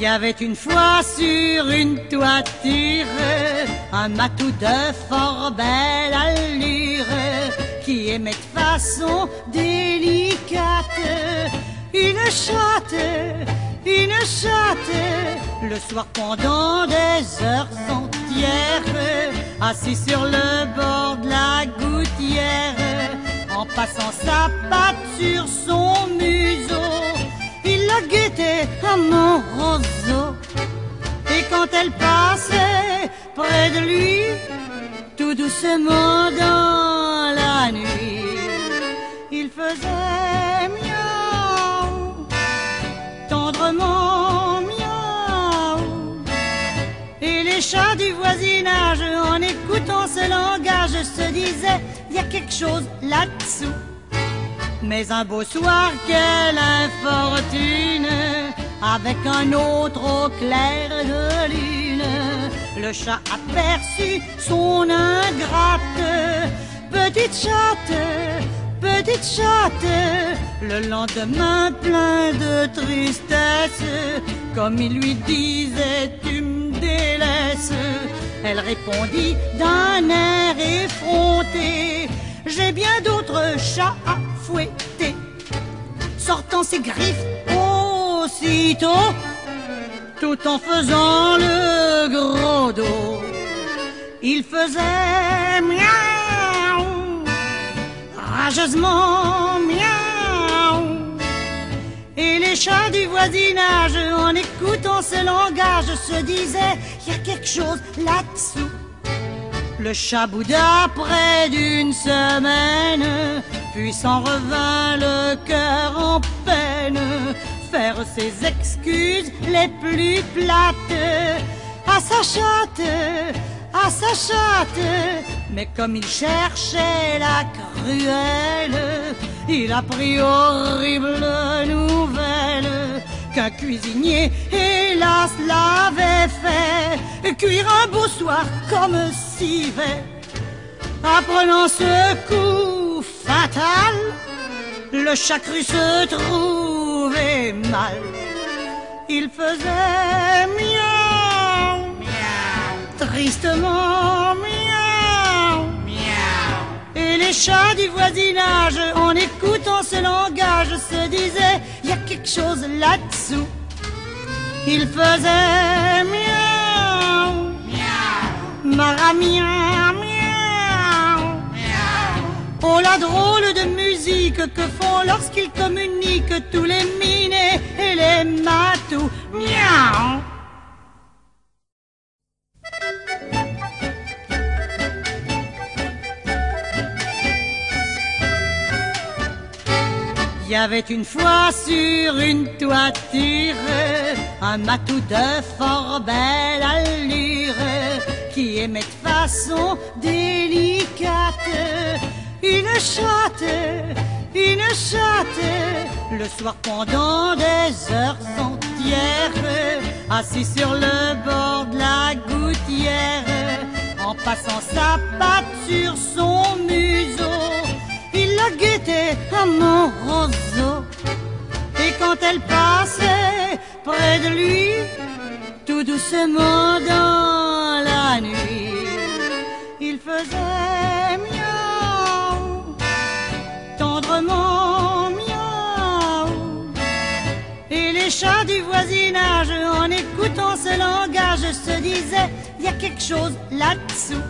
y avait une fois sur une toiture un matou de fort belle allure qui aimait de façon délicate une chatte, le soir pendant des heures entières, assis sur le bord de la gouttière, en passant sa patte sur son museau, il la guettait à mon roseau. Et quand elle passait près de lui, tout doucement dans la nuit, il faisait miaou, tendrement miaou. Et les chats du voisinage, en écoutant ce langage, se disaient, il y a quelque chose là-dessous. Mais un beau soir, quelle infortune, avec un autre au clair de lune, le chat aperçut son ingrate. Petite chatte, le lendemain plein de tristesse, comme il lui disait, tu me délaisses. Elle répondit d'un air effronté, j'ai bien d'autres chats à fouetter. Sortant ses griffes aussitôt, tout en faisant le gros dos, il faisait miaou, rageusement miaou. Et les chats du voisinage, en écoutant ce langage, se disaient, il y a quelque chose là-dessous. Le chat bouda près d'une semaine, puis s'en revint le cœur en peine, faire ses excuses les plus plates à sa chatte. Mais comme il cherchait la cruelle, il apprit horrible nouvelle qu'un cuisinier, hélas, l'avait fait cuire un beau soir comme civet. Apprenant ce coup fatal, le chat crut se trouver mal. Il faisait miaou, tristement miaou. Et les chats du voisinage, en écoutant ce langage, se disaient, il y a quelque chose là-dessous. Il faisait miaou, maramiaou, miaou. Oh, la drôle de musique que font lorsqu'ils communiquent tous les minets et les matous. Miaou. Il y avait une fois sur une toiture un matou de fort belle allure qui aimait de façon délicate une chatte, le soir pendant des heures entières, assis sur le bord de la gouttière, en passant sa patte sur son museau, il la guettait à mon roseau. Et quand elle passait près de lui, tout doucement dans la nuit, il faisait miaou, tendrement miaou. Et les chats du voisinage, en écoutant ce langage, se disaient, il y a quelque chose là-dessous.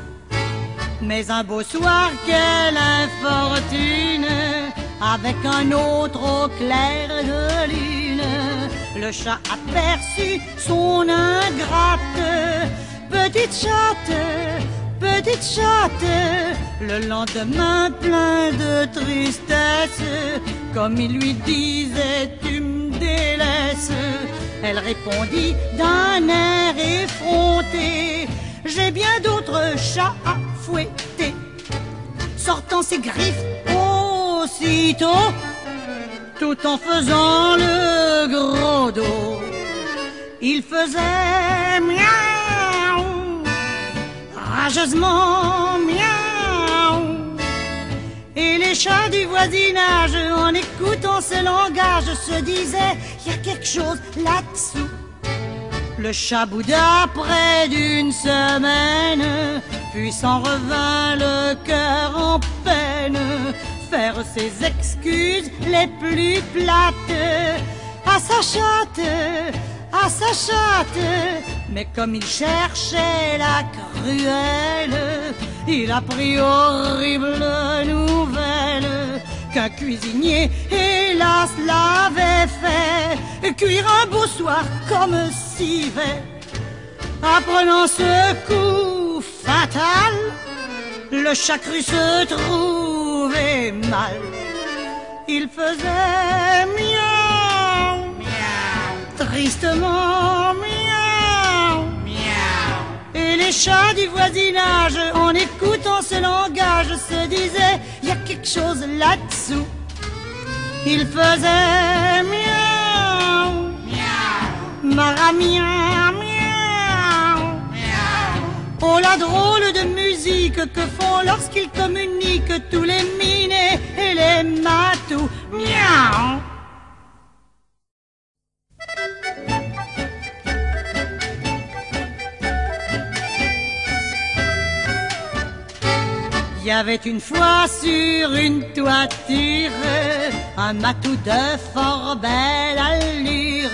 Mais un beau soir, quelle infortune, avec un autre au clair de lune, le chat aperçut son ingrate. Petite chatte, le lendemain plein de tristesse, comme il lui disait, tu me délaisses. Elle répondit d'un air effronté, j'ai bien d'autres chats à fouetter. Sortant ses griffes aussitôt, tout en faisant le gros dos, il faisait miaou, rageusement miaou. Et les chats du voisinage, en écoutant ce langage, se disaient, il y a quelque chose là-dessous. Le chat bouda près d'une semaine, puis s'en revint le cœur en peine, faire ses excuses les plus plates à sa chatte, à sa chatte. Mais comme il cherchait la cruelle, il apprit horrible nouvelle qu'un cuisinier, hélas, l'avait fait cuire un beau soir comme civet. Apprenant ce coup fatal, le chat crut se trouver mal. Il faisait miaou, miaou, tristement miaou, miaou. Et les chats du voisinage, en écoutant ce langage, se disaient: y a quelque chose là-dessous. Il faisait miaou, miaou, maramiaou, miaou, miaou. Oh, la drôle de musique que font lorsqu'ils communiquent tous les minés et les matous. Miaou. Il y avait une fois sur une toiture un matou de fort belle allure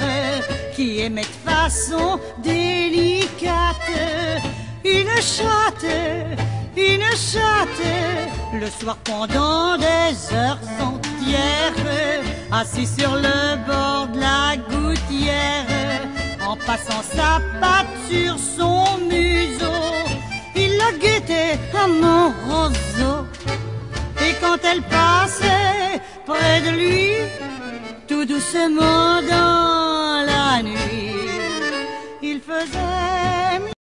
qui aimait de façon délicate une chatte, le soir pendant des heures entières, assis sur le bord de la gouttière, en passant sa patte sur son museau, il la guettait à mon roseau. Et quand elle passait près de lui, tout doucement dans